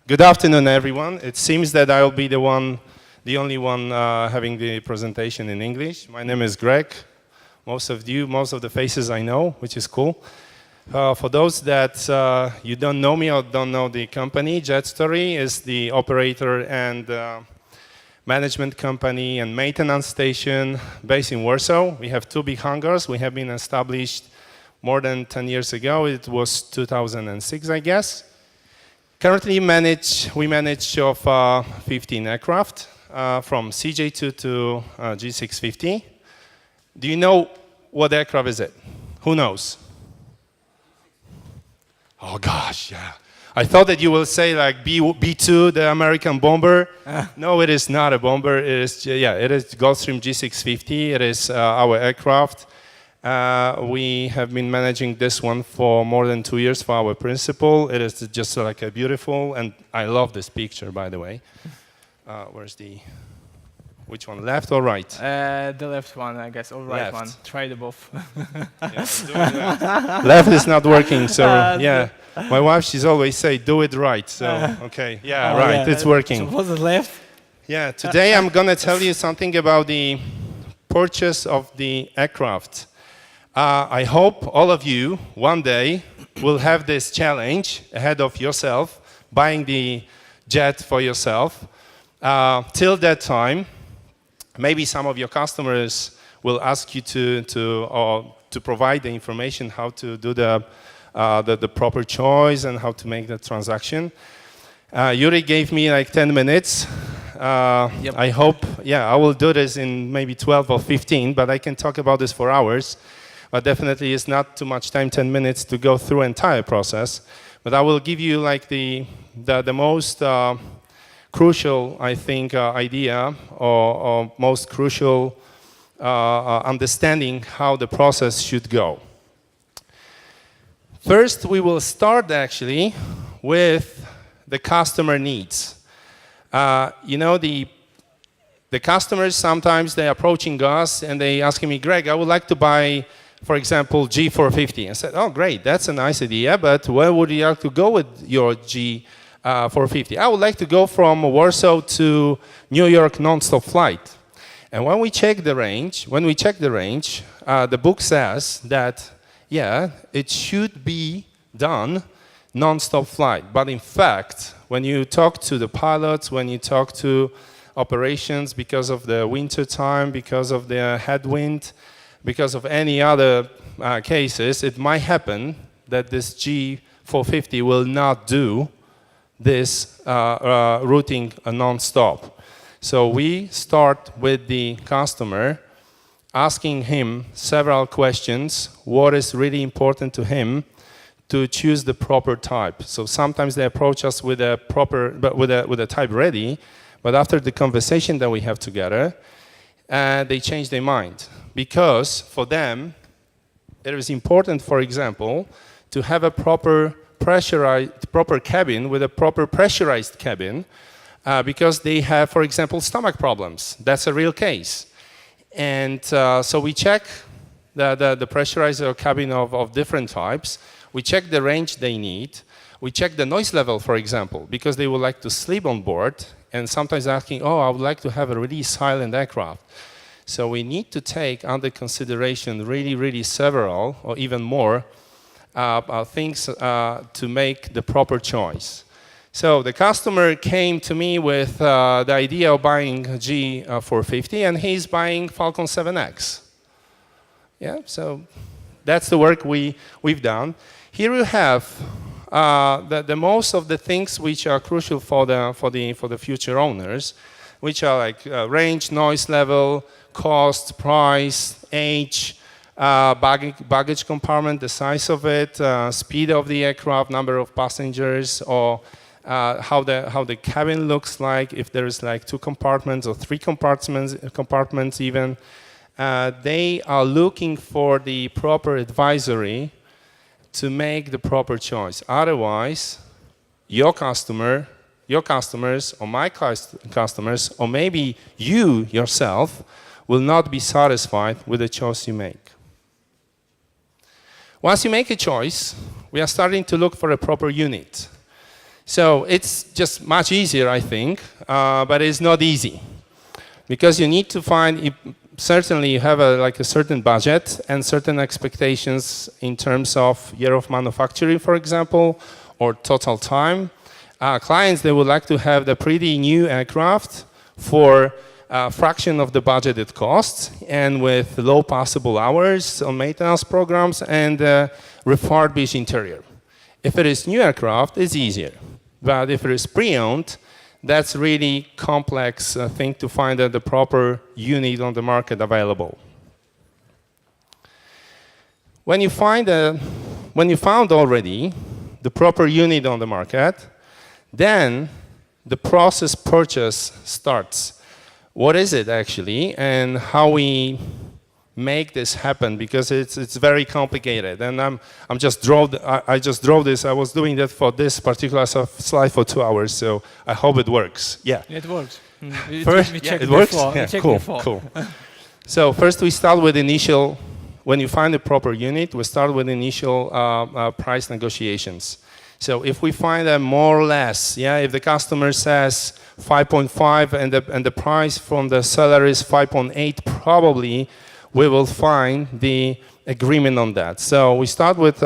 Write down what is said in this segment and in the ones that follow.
Good afternoon, everyone. It seems that I'll be the only one having the presentation in English. My name is Greg. Most of the faces I know, which is cool. For those that you don't know me or don't know the company, JetStory is the operator and management company and maintenance station based in Warsaw. We have two big hangars. We have been established more than 10 years ago. It was 2006, I guess. Currently, we manage of 15 aircraft, from CJ2 to G650. Do you know what aircraft is it? Who knows? Oh gosh, yeah. I thought that you will say like B2, the American bomber. No, it is not a bomber. It is Gulfstream G650. It is our aircraft. We have been managing this one for more than 2 years for our principal. It is just like a beautiful, and I love this picture, by the way. Which one, left or right? The left one, I guess, or right left. one. Try the both. Left is not working, so yeah. My wife, she's always say, do it right. So, okay, yeah, right, it's working. So was it left? Yeah, today I'm gonna tell you something about the purchase of the aircraft. I hope all of you one day will have this challenge ahead of yourself, buying the jet for yourself. Till that time, maybe some of your customers will ask you to provide the information how to do the proper choice and how to make the transaction. Yuri gave me like 10 minutes. Yep. I hope, I will do this in maybe 12 or 15, but I can talk about this for hours. But definitely it's not too much time, 10 minutes to go through entire process. But I will give you like the most crucial, I think, idea or most crucial understanding how the process should go. First, we will start actually with the customer needs. You know, the customers sometimes they're approaching us and they asking me, Greg, I would like to buy, for example, G450. I said, oh, great, that's a nice idea, but where would you like to go with your G450? I would like to go from Warsaw to New York non-stop flight. And when we check the range, the book says that, yeah, it should be done non-stop flight. But in fact, when you talk to the pilots, when you talk to operations, because of the winter time, because of the headwind, because of any other cases, it might happen that this G450 will not do this routing non-stop. So we start with the customer, asking him several questions, what is really important to him to choose the proper type. So sometimes they approach us with a type ready, but after the conversation that we have together, they change their mind. Because for them, it is important, for example, to have a proper cabin with a proper pressurized cabin, because they have, for example, stomach problems. That's a real case. And so we check the pressurizer cabin of different types. We check the range they need. We check the noise level, for example, because they would like to sleep on board, and sometimes asking, oh, I would like to have a really silent aircraft. So we need to take under consideration really several or even more things to make the proper choice. So the customer came to me with the idea of buying G450, and he's buying Falcon 7X. Yeah, so that's the work we've done. Here you have the most of the things which are crucial for the future owners, which are like range, noise level, cost, price, age, baggage compartment, the size of it, speed of the aircraft, number of passengers, or how the cabin looks like, if there is like 2 compartments or 3 compartments even. They are looking for the proper advisory to make the proper choice. Otherwise, your customers or my customers, or maybe you yourself, will not be satisfied with the choice you make. Once you make a choice, we are starting to look for a proper unit. So it's just much easier, I think, but it's not easy. Because you need to find, certainly you have like a certain budget and certain expectations in terms of year of manufacturing, for example, or total time. Clients, they would like to have the pretty new aircraft for a fraction of the budget it costs and with low possible hours on maintenance programs and refurbished interior. If it is new aircraft, it's easier. But if it is pre-owned, that's really complex thing to find the proper unit on the market available. When you found already the proper unit on the market, then the process purchase starts. What is it actually, and how we make this happen? Because it's very complicated, and I just drove this. I was doing that for this particular slide for 2 hours, so I hope it works. Yeah, It works. First, we checked it works. before. Yeah, We checked cool, before. cool. So first we start with initial. When you find the proper unit, we start with initial price negotiations. So if we find a more or less, if the customer says 5.5 and the price from the seller is 5.8, probably we will find the agreement on that. So we start with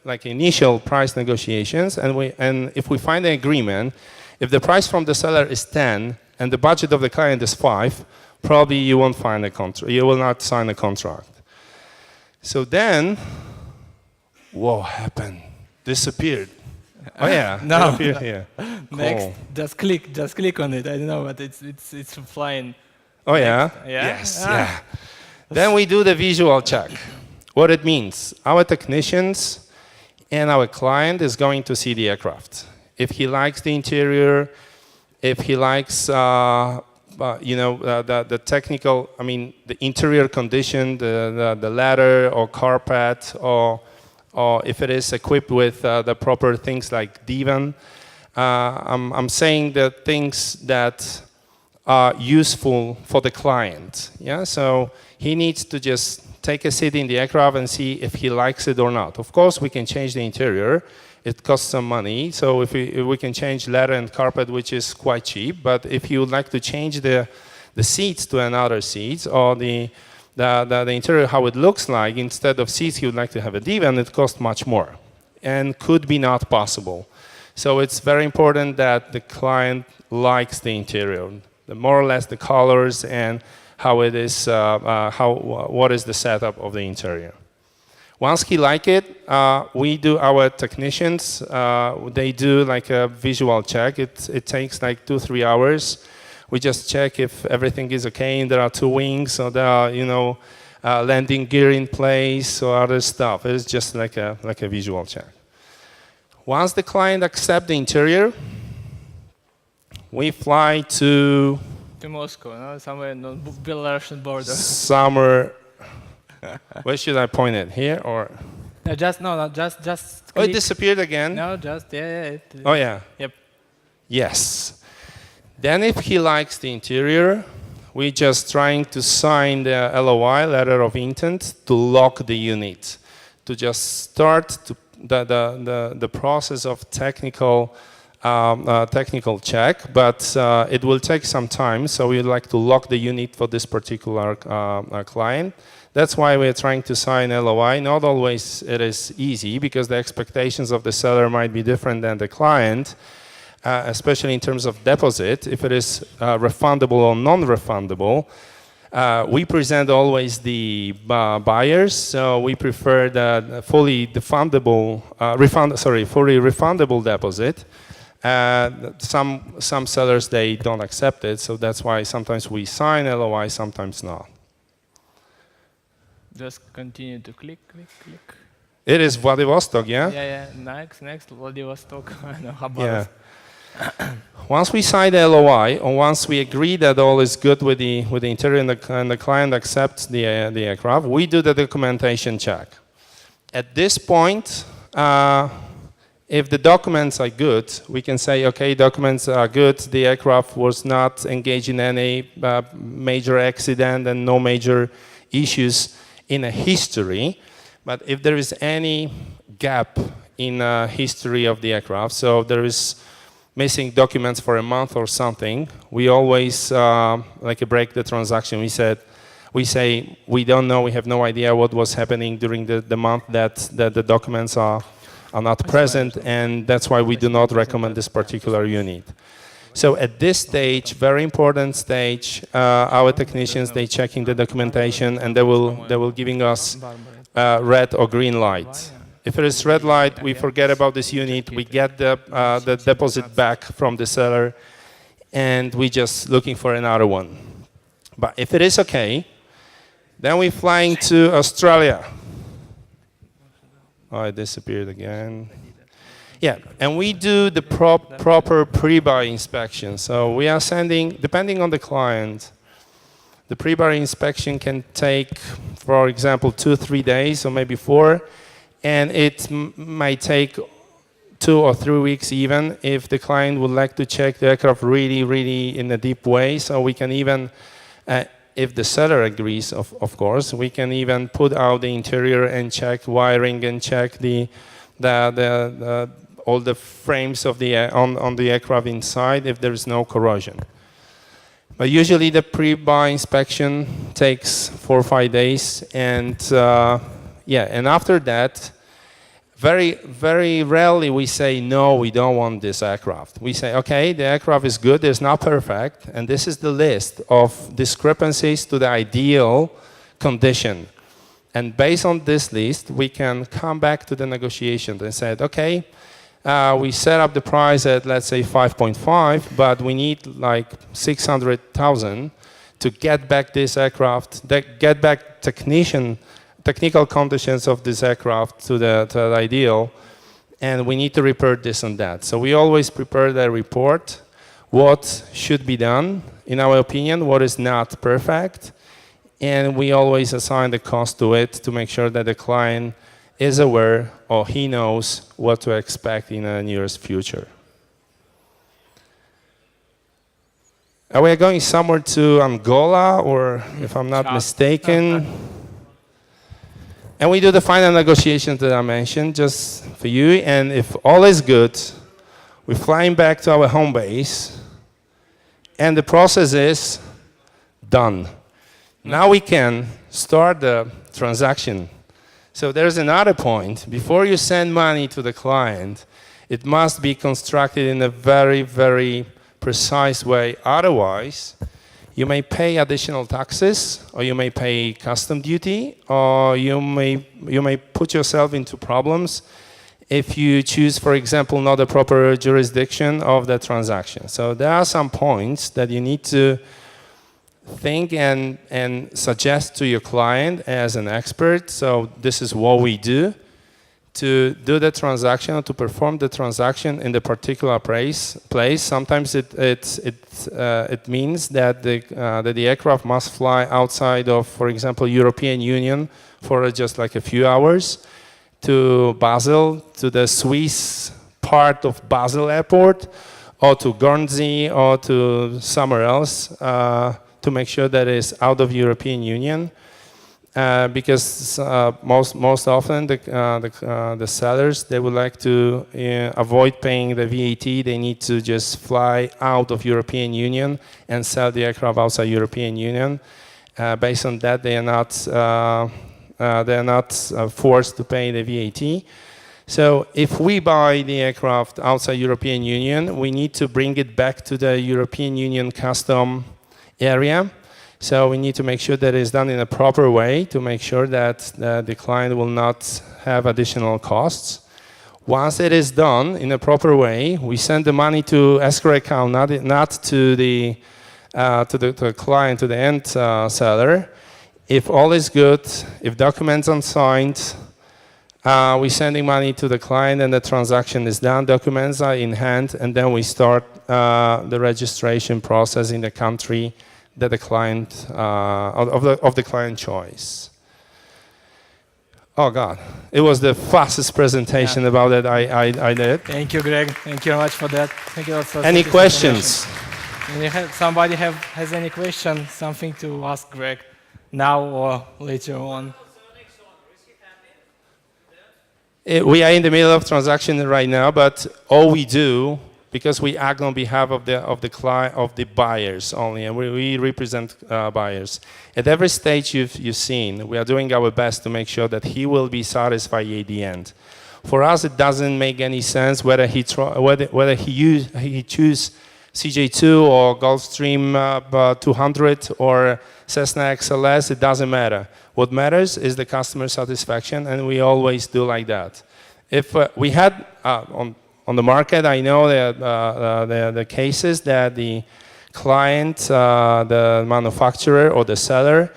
like initial price negotiations, and if we find an agreement, if the price from the seller is 10 and the budget of the client is 5, probably you won't find a contract. You will not sign a contract. So then, what happened? Disappeared. Oh yeah, No. it appeared here. Next, Cool. just click on it. I don't know, but it's flying. Oh yeah? Yeah? Yes, Ah. yeah. Then we do the visual check. What it means, our technicians and our client is going to see the aircraft. If he likes the interior, if he likes the technical, I mean the interior condition, the leather or carpet, or if it is equipped with the proper things like divan. I'm saying the things that are useful for the client. Yeah, so he needs to just take a seat in the aircraft and see if he likes it or not. Of course, we can change the interior. It costs some money. So if we can change leather and carpet, which is quite cheap. But if you would like to change the seats to another seats, or the interior, how it looks like, instead of seats, you would like to have a divan, it costs much more and could be not possible. So it's very important that the client likes the interior, more or less the colors and how it is, what is the setup of the interior. Once he like it, we do our technicians, they do like a visual check. It takes like 2-3 hours. We just check if everything is okay, and there are 2 wings, or there are, landing gear in place, or other stuff. It's just like a visual check. Once the client accepts the interior, we fly to Moscow, no? Somewhere on the Belarusian border. somewhere. Where should I point it? Here or? No, just Oh, it click. disappeared again. No, just yeah. Oh yeah. Yep. Yes. Then if he likes the interior, we just trying to sign the LOI, letter of intent, to lock the unit, to just start the process of technical check, but it will take some time, so we'd like to lock the unit for this particular client. That's why we're trying to sign LOI. Not always it is easy, because the expectations of the seller might be different than the client, especially in terms of deposit. If it is refundable or non-refundable, we present always the buyers, so we prefer the fully refundable deposit. Some sellers, they don't accept it, so that's why sometimes we sign LOI, sometimes not. Just continue to click. It is Vladivostok, yeah? Yeah. Next, Vladivostok. I know how about Yeah. it. Once we sign the LOI, or once we agree that all is good with the interior and the client accepts the aircraft, we do the documentation check. At this point, if the documents are good, we can say, okay, documents are good, the aircraft was not engaged in any major accident and no major issues in a history. But if there is any gap in history of the aircraft. So there is missing documents for a month or something. We always break the transaction. We say we don't know, we have no idea what was happening during the month that the documents are not present, and that's why we do not recommend this particular unit. So at this stage, very important stage, our technicians, they checking the documentation, and they will giving us red or green light. If it is red light, we forget about this unit, we get the deposit back from the seller, and we just looking for another one. But if it is okay, then we're flying to Australia. Oh, it disappeared again. Yeah, and we do the proper pre-buy inspection. So we are sending, depending on the client, the pre-buy inspection can take, for example, 2-3 days or maybe 4, and it might take 2 or 3 weeks even if the client would like to check the aircraft really in a deep way. So we can even, if the seller agrees, of course, we can even put out the interior and check wiring and check all the frames of on the aircraft inside if there is no corrosion. But usually the pre-buy inspection takes 4 or 5 days, and and after that, very rarely we say no, we don't want this aircraft. We say, okay, the aircraft is good, it's not perfect, and this is the list of discrepancies to the ideal condition. And based on this list, we can come back to the negotiations and say, okay, we set up the price at, let's say, 5.5, but we need like 600,000 to get back this aircraft, get back technical conditions of this aircraft to the ideal, and we need to repair this and that. So we always prepare the report, what should be done, in our opinion, what is not perfect, and we always assign the cost to it to make sure that the client is aware or he knows what to expect in the nearest future. We are going somewhere to Angola, or if I'm not mistaken. And we do the final negotiations that I mentioned just for you. And if all is good, we're flying back to our home base, and the process is done. Now we can start the transaction. So there's another point. Before you send money to the client, it must be constructed in a very precise way. Otherwise, you may pay additional taxes, or you may pay custom duty, or you may put yourself into problems if you choose, for example, not the proper jurisdiction of the transaction. So there are some points that you need to think and suggest to your client as an expert. So this is what we do to do the transaction, or to perform the transaction in the particular place. Sometimes it means that the aircraft must fly outside of, for example, European Union for just like a few hours to Basel, to the Swiss part of Basel airport, or to Guernsey, or to somewhere else, to make sure that it's out of European Union, because most often the sellers, they would like to avoid paying the VAT. They need to just fly out of European Union and sell the aircraft outside European Union. Based on that, they are not forced to pay the VAT. So if we buy the aircraft outside European Union, we need to bring it back to the European Union custom area. So we need to make sure that it's done in a proper way to make sure that the client will not have additional costs. Once it is done in a proper way, we send the money to escrow account, not to the client, to the end seller. If all is good, if documents are signed, we're sending money to the client and the transaction is done, documents are in hand, and then we start the registration process in the country that the client, of the client choice. Oh God, it was the fastest presentation about that I did. Thank you, Greg. Thank you very much for that. Thank you also. Any questions? Somebody has any question, something to ask Greg now or later on? We are in the middle of transaction right now, but all we do, because we act on behalf of the client, of the buyers only, and we represent buyers. At every stage you've seen, we are doing our best to make sure that he will be satisfied at the end. For us, it doesn't make any sense whether he choose CJ2 or Gulfstream 200 or Cessna XLS. It doesn't matter. What matters is the customer satisfaction, and we always do like that. If we had on the market, I know that the cases that the client, the manufacturer or the seller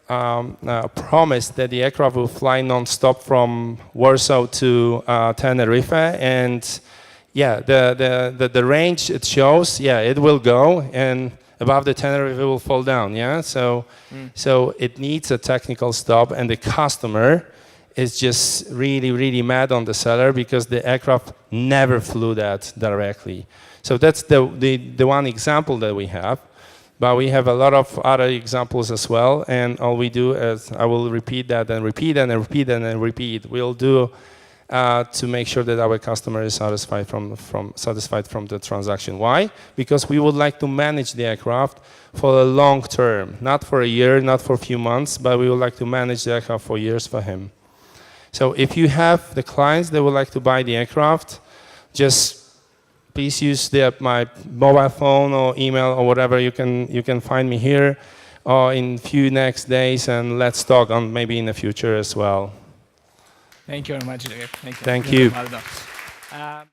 promised that the aircraft will fly non-stop from Warsaw to Tenerife, and yeah, the range it shows, yeah, it will go, and above the Tenerife it will fall down, yeah? So it needs a technical stop, and the customer is just really, really mad on the seller because the aircraft never flew that directly. So that's the one example that we have, but we have a lot of other examples as well, and all we do is, I will repeat that and repeat and repeat and repeat. We'll do to make sure that our customer is satisfied from the transaction. Why? Because we would like to manage the aircraft for a long term, not for a year, not for a few months, but we would like to manage the aircraft for years for him. So if you have the clients that would like to buy the aircraft, just please use my mobile phone or email or whatever. You can find me here or in few next days, and let's talk on maybe in the future as well. Thank you very much, Greg. Thank you. Thank you.